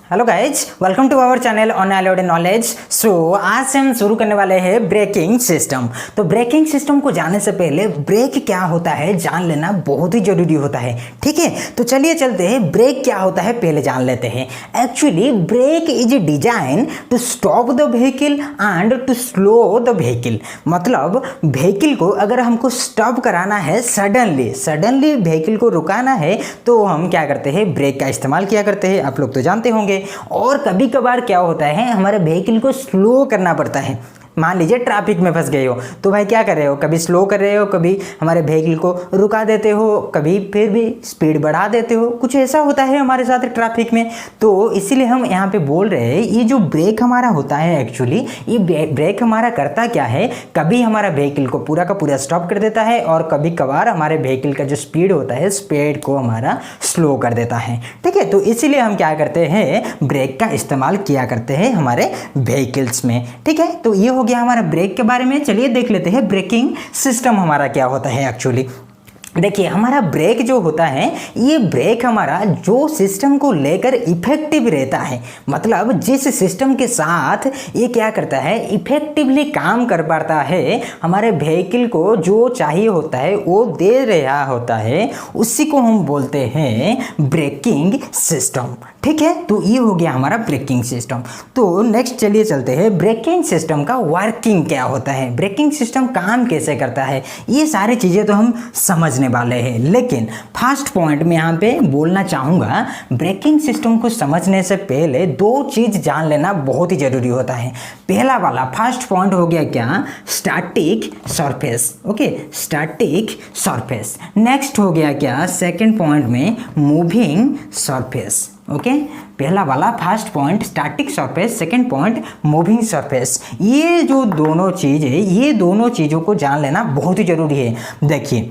Hello guys, welcome to our channel on allowed knowledge. So आज से हम शुरू करने वाले हैं ब्रेकिंग सिस्टम। तो ब्रेकिंग सिस्टम को जानने से पहले ब्रेक क्या होता है जान लेना बहुत ही जरूरी होता है। ठीक है, तो चलिए चलते हैं, ब्रेक क्या होता है पहले जान लेते हैं। Actually brake is design to stop the vehicle and to slow the vehicle. मतलब व्हीकल को अगर हमको स्टॉप कराना है, सडनली व्हीकल को रुकाना है, तो हम क्या करते हैं, ब्रेक का इस्तेमाल किया करते हैं। आप लोग तो जानते होंगे। और कभी कभार क्या होता है, हमारे व्हीकल को स्लो करना पड़ता है। मान लीजिए ट्रैफिक में फंस गए हो, तो भाई क्या कर रहे हो, कभी स्लो कर रहे हो, कभी हमारे व्हीकल को रुका देते हो, कभी फिर भी स्पीड बढ़ा देते हो। कुछ ऐसा होता है हमारे साथ ट्रैफिक में। तो इसीलिए हम यहाँ पे बोल रहे हैं, ये जो ब्रेक हमारा होता है, एक्चुअली ये ब्रेक हमारा करता क्या है, कभी हमारा व्हीकल को पूरा का पूरा स्टॉप कर देता है और कभी कभार हमारे व्हीकल का जो स्पीड होता है, स्पीड को हमारा स्लो कर देता है। ठीक है, तो इसीलिए हम क्या करते हैं, ब्रेक का इस्तेमाल किया करते हैं हमारे व्हीकल्स में। ठीक है, तो ये हो गया हमारा ब्रेक के बारे में। चलिए देख लेते हैं ब्रेकिंग सिस्टम हमारा क्या होता है। एक्चुअली देखिए, हमारा ब्रेक जो होता है, ये ब्रेक हमारा जो सिस्टम को लेकर इफेक्टिव रहता है, मतलब जिस सिस्टम के साथ ये क्या करता है, इफेक्टिवली काम कर पाता है, हमारे व्हीकल को जो चाहिए होता है वो दे रहा होता है, उसी को हम बोलते हैं ब्रेकिंग सिस्टम। ठीक है, तो ये हो गया हमारा ब्रेकिंग सिस्टम। तो नेक्स्ट चलिए चलते हैं, ब्रेकिंग सिस्टम का वर्किंग क्या होता है, ब्रेकिंग सिस्टम काम कैसे करता है, ये सारी चीज़ें तो हम समझने वाले हैं। लेकिन फर्स्ट पॉइंट में यहाँ पे बोलना चाहूँगा, ब्रेकिंग सिस्टम को समझने से पहले दो चीज़ जान लेना बहुत ही ज़रूरी होता है। पहला वाला फर्स्ट पॉइंट हो गया क्या, static surface. Okay, static surface. Next हो गया क्या, सेकंड पॉइंट में मूविंग सरफेस। ओके, पहला वाला first point static surface, second point moving surface. ये जो दोनों चीज़ है, ये दोनों चीज़ों को जान लेना बहुत ही ज़रूरी है। देखिए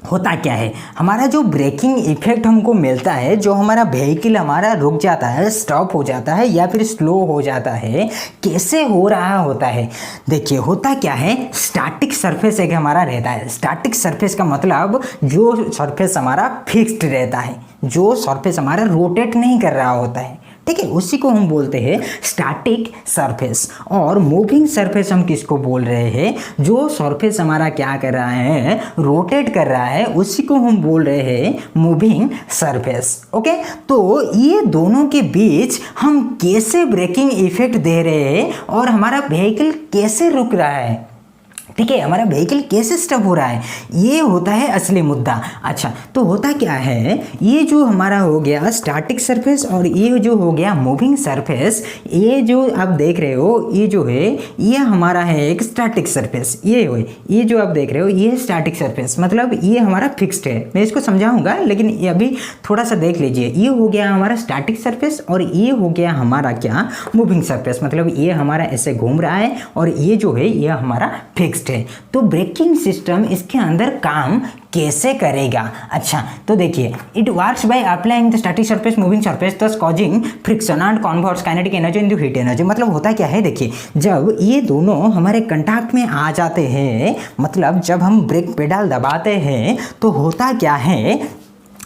होता क्या है, हमारा जो ब्रेकिंग इफेक्ट हमको मिलता है, जो हमारा व्हीकल हमारा रुक जाता है, स्टॉप हो जाता है या फिर स्लो हो जाता है, कैसे हो रहा होता है। देखिए होता क्या है, स्टैटिक सरफेस एक हमारा रहता है। स्टैटिक सरफेस का मतलब जो सरफेस हमारा फिक्स्ड रहता है, जो सरफेस हमारा रोटेट नहीं कर रहा होता है। ठीक है, उसी को हम बोलते हैं स्टैटिक सरफेस। और मूविंग सरफेस हम किसको बोल रहे हैं, जो सरफेस हमारा क्या कर रहा है, रोटेट कर रहा है, उसी को हम बोल रहे हैं मूविंग सरफेस। ओके, तो ये दोनों के बीच हम कैसे ब्रेकिंग इफेक्ट दे रहे हैं और हमारा व्हीकल कैसे रुक रहा है, ठीक है, हमारा व्हीकल कैसे स्टॉप हो रहा है, ये होता है असली मुद्दा। अच्छा, तो होता क्या है, ये जो हमारा हो गया स्टैटिक सरफेस और ये जो हो गया मूविंग सरफेस, ये जो आप देख रहे हो, ये जो है ये हमारा है एक स्टैटिक सरफेस। ये जो आप देख रहे हो ये स्टैटिक सरफेस, मतलब ये हमारा फिक्स्ड है। मैं इसको समझाऊंगा, लेकिन ये अभी थोड़ा सा देख लीजिए। ये हो गया हमारा स्टैटिक सरफेस और ये हो गया हमारा क्या, मूविंग सरफेस। मतलब ये हमारा ऐसे घूम रहा है और ये जो है ये हमारा फिक्स्ड है। तो ब्रेकिंग सिस्टम इसके अंदर काम कैसे करेगा। अच्छा, तो देखिए, it works by applying the static surface moving surface thus causing friction and converts kinetic energy into heat energy. मतलब होता क्या है, देखिए जब ये दोनों हमारे कांटेक्ट में आ जाते हैं, मतलब जब हम ब्रेक पेडल दबाते हैं, तो होता क्या है,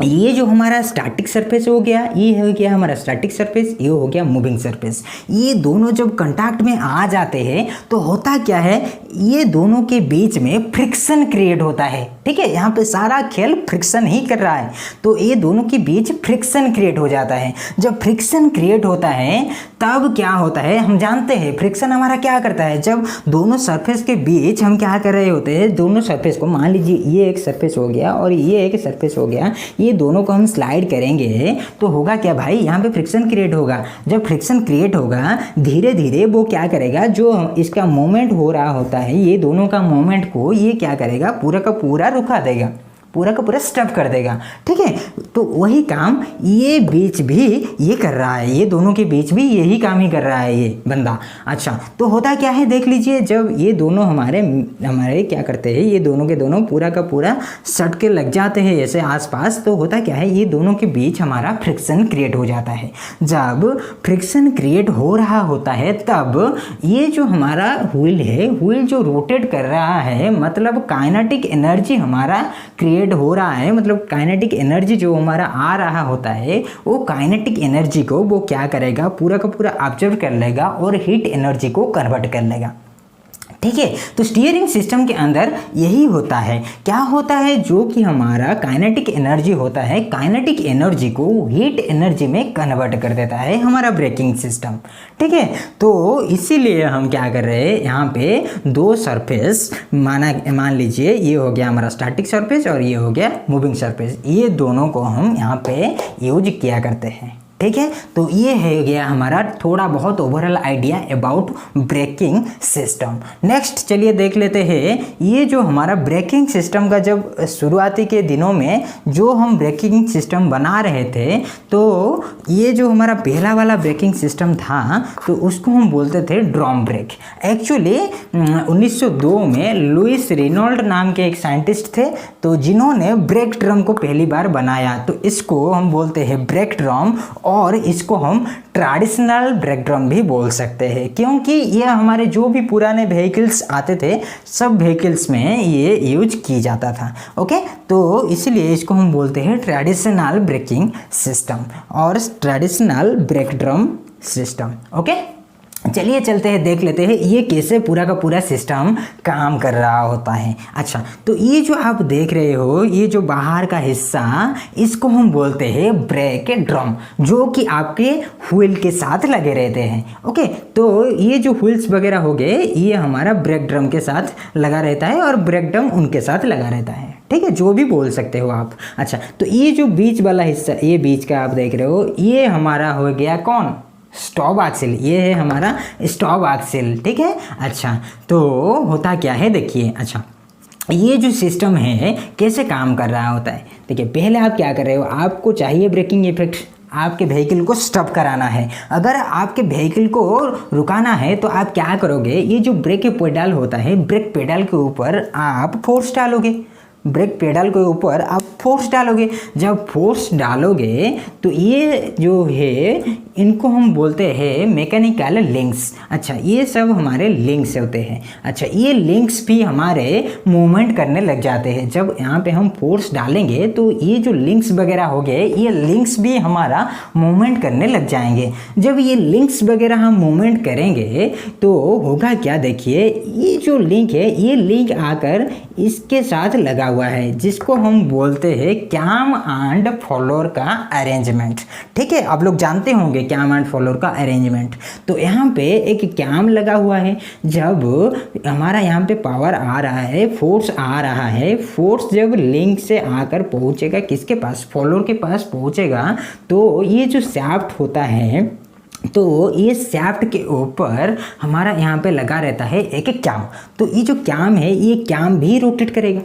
ये जो हमारा स्टैटिक सरफेस हो गया, ये हो गया हमारा स्टैटिक सरफेस, ये हो गया मूविंग सरफेस। ये दोनों जब कांटेक्ट में आ जाते हैं तो होता क्या है, ये दोनों के बीच में फ्रिक्शन क्रिएट होता है। ठीक है, यहाँ पे सारा खेल फ्रिक्शन ही कर रहा है, तो ये दोनों के बीच फ्रिक्शन क्रिएट हो जाता है। जब फ्रिक्शन क्रिएट होता है तब क्या होता है, हम जानते हैं फ्रिक्शन हमारा क्या करता है, जब दोनों सरफेस के बीच हम क्या कर रहे होते हैं, दोनों सरफेस को, मान लीजिए ये एक सरफेस हो गया और ये एक सरफेस हो गया, ये दोनों को हम स्लाइड करेंगे तो होगा क्या भाई, यहाँ पे फ्रिक्शन क्रिएट होगा। जब फ्रिक्शन क्रिएट होगा, धीरे धीरे वो क्या करेगा, जो इसका मूवमेंट हो रहा होता है, ये दोनों का मूवमेंट को ये क्या करेगा, पूरा का पूरा रुका देगा, पूरा का पूरा स्टॉप कर देगा। ठीक है, तो वही काम ये बीच भी ये कर रहा है, ये दोनों के बीच भी यही काम ही कर रहा है ये बंदा। अच्छा, तो होता क्या है, देख लीजिए, जब ये दोनों हमारे क्या करते हैं, ये दोनों के दोनों पूरा का पूरा सट के लग जाते हैं ऐसे आसपास, तो होता क्या है, ये दोनों के बीच हमारा फ्रिक्शन क्रिएट हो जाता है। जब फ्रिक्शन क्रिएट हो रहा होता है तब ये जो हमारा व्हील है, व्हील जो रोटेट कर रहा है, मतलब काइनेटिक एनर्जी हमारा क्रिएट जनरेट हो रहा है, मतलब काइनेटिक एनर्जी जो हमारा आ रहा होता है, वो काइनेटिक एनर्जी को वो क्या करेगा, पूरा का पूरा ऑब्जर्व कर लेगा और हीट एनर्जी को कन्वर्ट कर लेगा। ठीक है, तो स्टीयरिंग सिस्टम के अंदर यही होता है। क्या होता है, जो कि हमारा काइनेटिक एनर्जी होता है, काइनेटिक एनर्जी को हीट एनर्जी में कन्वर्ट कर देता है हमारा ब्रेकिंग सिस्टम। ठीक है, तो इसीलिए हम क्या कर रहे हैं, यहाँ पे दो सरफेस मान लीजिए, ये हो गया हमारा स्टैटिक सरफेस और ये हो गया मूविंग सरफेस, ये दोनों को हम यहाँ पे यूज किया करते हैं। ठीक है, तो ये है गया हमारा थोड़ा बहुत overall idea about braking system. Next चलिए देख लेते हैं, ये जो हमारा ब्रेकिंग सिस्टम का जब शुरुआती के दिनों में जो हम ब्रेकिंग सिस्टम बना रहे थे, तो ये जो हमारा पहला वाला ब्रेकिंग सिस्टम था, तो उसको हम बोलते थे ड्रम ब्रेक। एक्चुअली 1902 में लुइस रेनॉल्ड नाम के एक साइंटिस्ट थे, तो जिन्होंने ब्रेक ड्रम को पहली बार बनाया, तो इसको हम बोलते हैं ब्रेक ड्रम, और इसको हम ट्रेडिशनल ब्रेक ड्रम भी बोल सकते हैं, क्योंकि ये हमारे जो भी पुराने व्हीकल्स आते थे, सब व्हीकल्स में ये यूज की जाता था। ओके, तो इसलिए इसको हम बोलते हैं ट्रेडिशनल ब्रेकिंग सिस्टम और traditional break drum system. Okay, चलिए चलते हैं, देख लेते हैं ये कैसे पूरा का पूरा सिस्टम काम कर रहा होता है। अच्छा, तो ये जो आप देख रहे हो, ये जो बाहर का हिस्सा, इसको हम बोलते हैं ब्रेक ड्रम, जो कि आपके व्हील के साथ लगे रहते हैं। ओके, तो ये जो व्हील्स वगैरह हो गए, ये हमारा ब्रेक ड्रम के साथ लगा रहता है और ब्रेक ड्रम उनके साथ लगा रहता है। ठीक है, जो भी बोल सकते हो आप। अच्छा, तो ये जो बीच वाला हिस्सा, ये बीच का आप देख रहे हो, ये हमारा हो गया कौन, स्टॉप एक्सिल, ये है हमारा स्टॉप एक्सिल। ठीक है, अच्छा, तो होता क्या है देखिए। अच्छा, ये जो सिस्टम है कैसे काम कर रहा होता है, देखिए पहले आप क्या कर रहे हो, आपको चाहिए ब्रेकिंग इफेक्ट, आपके व्हीकल को स्टॉप कराना है। अगर आपके व्हीकल को रुकाना है तो आप क्या करोगे, ये जो ब्रेक पेडल होता है, ब्रेक पेडल के ऊपर आप फोर्स डालोगे, ब्रेक पेडल के ऊपर आप फोर्स डालोगे। जब फोर्स डालोगे तो ये जो है, इनको हम बोलते हैं मैकेनिकल लिंक्स। अच्छा, ये सब हमारे लिंक्स होते हैं। अच्छा, ये लिंक्स भी हमारे मूवमेंट करने लग जाते हैं। जब यहाँ पे हम फोर्स डालेंगे तो ये जो लिंक्स वगैरह हो गए, ये लिंक्स भी हमारा मूवमेंट करने लग जाएंगे। जब ये लिंक्स वगैरह हम मूवमेंट करेंगे तो होगा क्या, देखिए ये जो लिंक है, ये लिंक आकर इसके साथ लगा हुआ है, जिसको हम बोलते हैं कैम एंड फॉलोअर का अरेंजमेंट। ठीक है, आप लोग जानते होंगे कैम एंड फॉलोअर का अरेंजमेंट। तो यहाँ पे एक कैम लगा हुआ है, जब हमारा यहाँ पे पावर आ रहा है, फोर्स आ रहा है, फोर्स जब लिंक से आकर पहुँचेगा किसके पास, फॉलोअर के पास पहुँचेगा, तो ये जो शाफ्ट होता है, तो ये शाफ्ट के ऊपर हमारा यहाँ पे लगा रहता है एक कैम। तो ये जो कैम है, ये कैम भी रोटेट करेगा,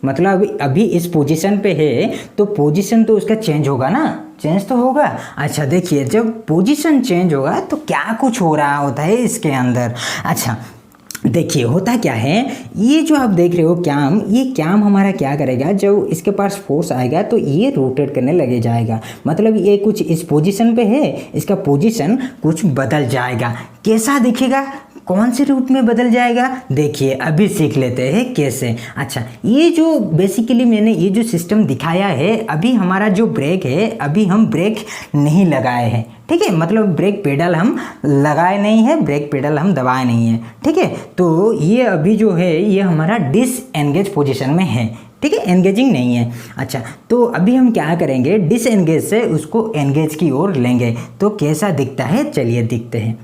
मतलब अभी इस पोजीशन पे है तो पोजीशन तो उसका चेंज होगा ना, चेंज तो होगा। अच्छा, देखिए जब पोजीशन चेंज होगा तो क्या कुछ हो रहा होता है इसके अंदर। अच्छा, देखिए होता क्या है, ये जो आप देख रहे हो कैम, ये कैम हमारा क्या करेगा, जब इसके पास फोर्स आएगा तो ये रोटेट करने लगे जाएगा, मतलब ये कुछ इस पोजीशन पे है, इसका पोजीशन कुछ बदल जाएगा। कैसा दिखेगा, कौन से रूप में बदल जाएगा, देखिए अभी सीख लेते हैं कैसे। अच्छा, ये जो बेसिकली मैंने ये जो सिस्टम दिखाया है, अभी हमारा जो ब्रेक है, अभी हम ब्रेक नहीं लगाए हैं। ठीक है, मतलब ब्रेक पेडल हम लगाए नहीं है, ब्रेक पेडल हम दबाए नहीं है। ठीक है, तो ये अभी जो है ये हमारा डिसएंगेज पोजीशन में है। ठीक है, एंगेजिंग नहीं है। अच्छा, तो अभी हम क्या करेंगे, डिसएंगेज से उसको एंगेज की ओर लेंगे, तो कैसा दिखता है, चलिए दिखते हैं।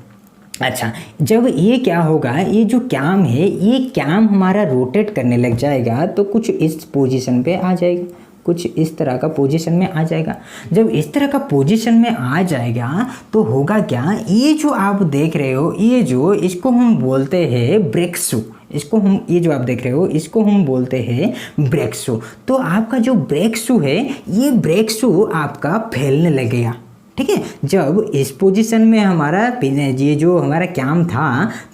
अच्छा, जब ये क्या होगा, ये जो कैम है, ये कैम हमारा रोटेट करने लग जाएगा, तो कुछ इस पोजीशन पे आ जाएगा, कुछ इस तरह का पोजीशन में आ जाएगा। जब इस तरह का पोजीशन में आ जाएगा तो होगा क्या, ये जो आप देख रहे हो, ये जो इसको हम बोलते हैं ब्रेक शू, इसको हम, ये जो आप देख रहे हो इसको हम बोलते हैं ब्रेक शू। तो आपका जो ब्रेक शू है, ये ब्रेक शू आपका फैलने लगेगा। ठीक है। जब इस पोजीशन में हमारा ये जो हमारा कैम था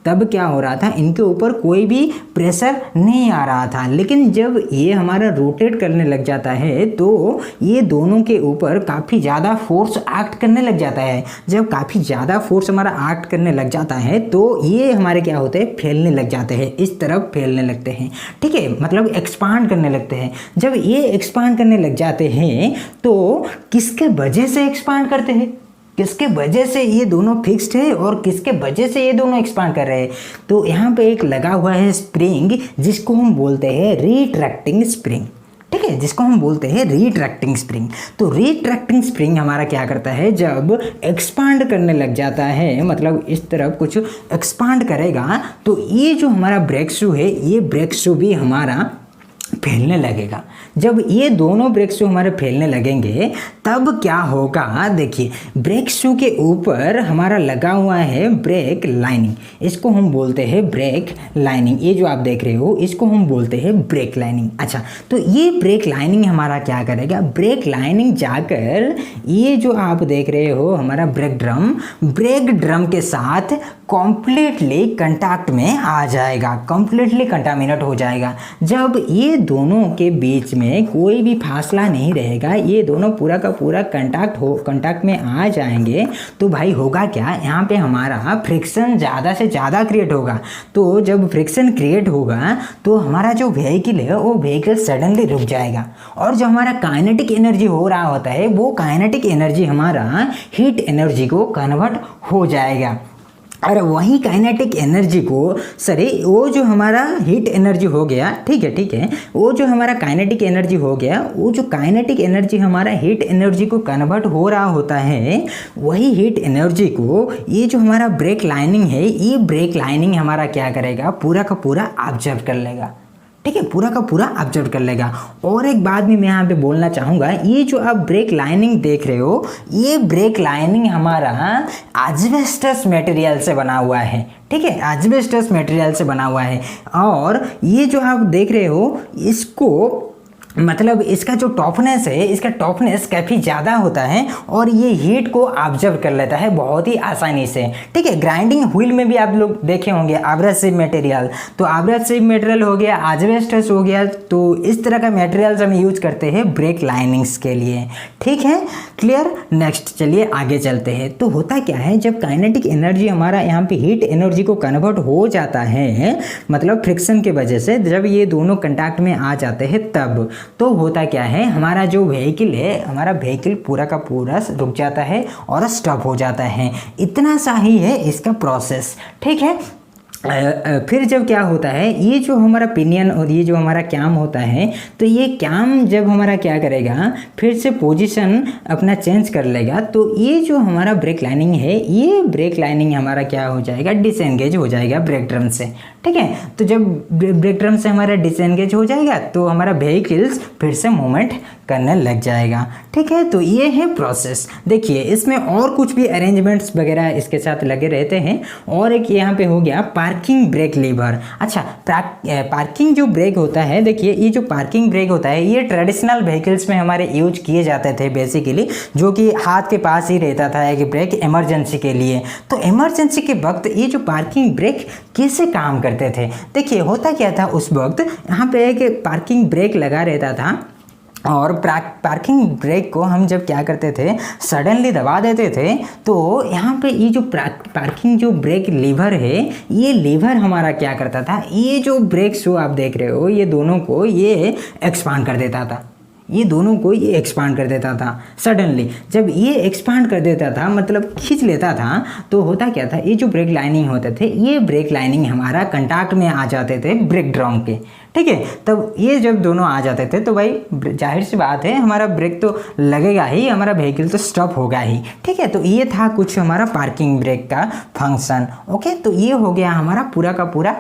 तब क्या हो रहा था, इनके ऊपर कोई भी प्रेशर नहीं आ रहा था, लेकिन जब ये हमारा रोटेट करने लग जाता है तो ये दोनों के ऊपर काफ़ी ज़्यादा फोर्स एक्ट करने लग जाता है। जब काफ़ी ज़्यादा फोर्स हमारा एक्ट करने लग जाता है तो ये हमारे क्या होते हैं, फैलने लग जाते हैं, इस तरफ फैलने लगते हैं। ठीक है, मतलब एक्सपांड करने लगते हैं। जब ये एक्सपांड करने लग जाते हैं तो किसके वजह से एक्सपांड करते हैं, किसके वजह से ये दोनों फिक्स्ड है और किसके वजह से ये दोनों एक्सपांड कर रहे हैं। तो यहाँ पे एक लगा हुआ है स्प्रिंग जिसको हम बोलते हैं रिट्रैक्टिंग स्प्रिंग। ठीक है, जिसको हम बोलते हैं रिट्रैक्टिंग स्प्रिंग। तो रिट्रैक्टिंग स्प्रिंग हमारा क्या करता है, जब एक्सपांड करने लग जाता है, मतलब इस तरफ कुछ एक्सपांड करेगा तो ये जो हमारा ब्रेक शू है, ये ब्रेक शू भी हमारा फैलने लगेगा। जब ये दोनों ब्रेक शू हमारे फैलने लगेंगे तब क्या होगा, देखिए ब्रेक शू के ऊपर हमारा लगा हुआ है ब्रेक लाइनिंग, इसको हम बोलते हैं ब्रेक लाइनिंग। ये जो आप देख रहे हो इसको हम बोलते हैं ब्रेक लाइनिंग। अच्छा, तो ये ब्रेक लाइनिंग हमारा क्या करेगा, ब्रेक लाइनिंग जाकर ये जो आप देख रहे हो हमारा ब्रेक ड्रम के साथ कॉम्प्लीटली कंटैक्ट में आ जाएगा, कॉम्प्लीटली कंटामिनेट हो जाएगा। जब ये दोनों के बीच में कोई भी फासला नहीं रहेगा, ये दोनों पूरा का पूरा कंटैक्ट में आ जाएंगे तो भाई होगा क्या, यहाँ पे हमारा फ्रिक्शन ज़्यादा से ज़्यादा क्रिएट होगा। तो जब फ्रिक्शन क्रिएट होगा तो हमारा जो व्हीकल है वो व्हीकल सडनली रुक जाएगा, और जो हमारा काइनेटिक एनर्जी हो रहा होता है वो काइनेटिक एनर्जी हमारा हीट एनर्जी को कन्वर्ट हो जाएगा। और वही काइनेटिक एनर्जी को वो जो हमारा हीट एनर्जी हो गया, ठीक है, वो जो हमारा काइनेटिक एनर्जी हो गया, वो जो काइनेटिक एनर्जी हमारा हीट एनर्जी को कन्वर्ट हो रहा होता है, वही हीट एनर्जी को ये जो हमारा ब्रेक लाइनिंग है, ये ब्रेक लाइनिंग हमारा क्या करेगा, पूरा का पूरा ऑब्जर्व कर लेगा। ठीक है, पूरा का पूरा ऑब्जर्व कर लेगा। और एक बात भी मैं यहाँ पे बोलना चाहूँगा, ये जो आप ब्रेक लाइनिंग देख रहे हो, ये ब्रेक लाइनिंग हमारा एस्बेस्टस मटेरियल से बना हुआ है। ठीक है, एस्बेस्टस मटेरियल से बना हुआ है। और ये जो आप देख रहे हो इसको, मतलब इसका जो टॉफनेस है, इसका टॉफनेस काफ़ी ज़्यादा होता है और ये हीट को ऑब्जर्व कर लेता है बहुत ही आसानी से। ठीक है, ग्राइंडिंग व्हील में भी आप लोग देखे होंगे एब्रेसिव मटेरियल, तो एब्रेसिव मटेरियल हो गया, एस्बेस्टस हो गया, तो इस तरह का मटेरियल्स हम यूज करते हैं ब्रेक लाइनिंग्स के लिए। ठीक है, क्लियर। नेक्स्ट चलिए आगे चलते हैं। तो होता क्या है, जब काइनेटिक एनर्जी हमारा यहाँ पे हीट एनर्जी को कन्वर्ट हो जाता है, मतलब फ्रिक्शन के वजह से, जब ये दोनों कंटैक्ट में आ जाते हैं तब तो होता क्या है, हमारा जो व्हीकल है, हमारा व्हीकल पूरा का पूरा रुक जाता है और स्टॉप हो जाता है। इतना सा ही है इसका प्रोसेस। ठीक है, फिर जब क्या होता है, ये जो हमारा पिनियन और ये जो हमारा कैम होता है, तो ये कैम जब हमारा क्या करेगा, फिर से पोजीशन अपना चेंज कर लेगा, तो ये जो हमारा ब्रेक लाइनिंग है, ये ब्रेक लाइनिंग हमारा क्या हो जाएगा, डिसएंगेज हो जाएगा ब्रेक ड्रम से। ठीक है, तो जब ब्रेक ड्रम से हमारा डिसएंगेज हो जाएगा तो हमारा व्हीकल्स फिर से मूवमेंट करने लग जाएगा। ठीक है, तो ये है प्रोसेस। देखिए इसमें और कुछ भी अरेंजमेंट्स वगैरह इसके साथ लगे रहते हैं। और एक यहाँ पे हो गया पार्किंग ब्रेक लीवर। अच्छा, पार्किंग जो ब्रेक होता है, देखिए ये जो पार्किंग ब्रेक होता है, ये ट्रेडिशनल व्हीकल्स में हमारे यूज किए जाते थे बेसिकली, जो कि हाथ के पास ही रहता था एक ब्रेक इमरजेंसी के लिए। तो इमरजेंसी के वक्त ये जो पार्किंग ब्रेक कैसे काम करते थे, देखिए होता क्या था, उस वक्त यहाँ पे एक पार्किंग ब्रेक लगा रहता था और पार्किंग ब्रेक को हम जब क्या करते थे, सडनली दबा देते थे, तो यहाँ पे ये जो पार्किंग जो ब्रेक लीवर है, ये लीवर हमारा क्या करता था, ये जो ब्रेक शू आप देख रहे हो, ये दोनों को ये एक्सपांड कर देता था, ये दोनों को ये एक्सपांड कर देता था सडनली। जब ये एक्सपांड कर देता था, मतलब खींच लेता था, तो होता क्या था, ये जो ब्रेक लाइनिंग होते थे, ये ब्रेक लाइनिंग हमारा कंटैक्ट में आ जाते थे ब्रेक ड्रम के। ठीक है, तब ये जब दोनों आ जाते थे तो भाई जाहिर सी बात है हमारा ब्रेक तो लगेगा ही, हमारा व्हीकल तो स्टॉप होगा ही। ठीक है, तो ये था कुछ हमारा पार्किंग ब्रेक का फंक्शन। ओके, तो ये हो गया हमारा पूरा का पूरा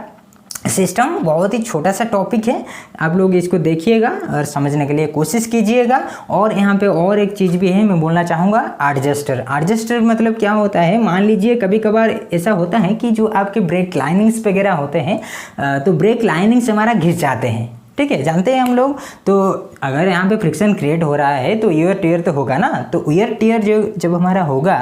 सिस्टम। बहुत ही छोटा सा टॉपिक है, आप लोग इसको देखिएगा और समझने के लिए कोशिश कीजिएगा। और यहाँ पे और एक चीज़ भी है, मैं बोलना चाहूँगा, एडजस्टर मतलब क्या होता है, मान लीजिए कभी कभार ऐसा होता है कि जो आपके ब्रेक लाइनिंग्स वगैरह होते हैं, तो ब्रेक लाइनिंग्स हमारा घिस जाते हैं। ठीक है, जानते हैं हम लोग। तो अगर यहाँ पे फ्रिक्शन क्रिएट हो रहा है तो ईयर टियर तो होगा ना। तो ईयर टियर जो जब हमारा होगा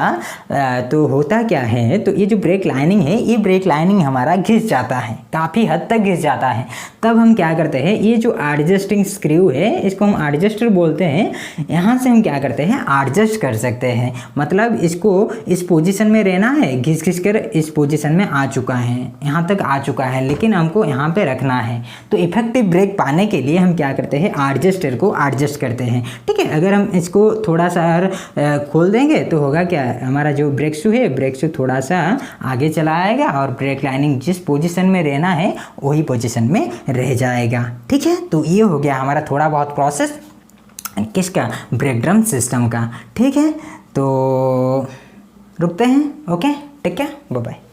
तो होता क्या है, तो ये जो ब्रेक लाइनिंग है, ये ब्रेक लाइनिंग हमारा घिस जाता है, काफ़ी हद तक घिस जाता है। तब हम क्या करते हैं, ये जो एडजस्टिंग स्क्रू है, इसको हम एडजस्टर बोलते हैं। यहाँ से हम क्या करते हैं, एडजस्ट कर सकते हैं। मतलब इसको इस पोजीशन में रहना है, घिस घिस कर इस पोजीशन में आ चुका है, यहाँ तक आ चुका है, लेकिन हमको यहाँ पे रखना है। तो इफेक्टिव ब्रेक पाने के लिए हम क्या करते हैं, एडजस्टर को एडजस्ट करते हैं। ठीक है, अगर हम इसको थोड़ा सा खोल देंगे तो होगा क्या, हमारा जो ब्रेक शू है, ब्रेक शू थोड़ा सा आगे चला आएगा और ब्रेक लाइनिंग जिस पोजीशन में रहना है वही पोजीशन में रह जाएगा। ठीक है, तो ये हो गया हमारा थोड़ा बहुत प्रोसेस किसका, ब्रेक ड्रम सिस्टम का। ठीक है, तो रुकते हैं। Okay, take care, bye bye.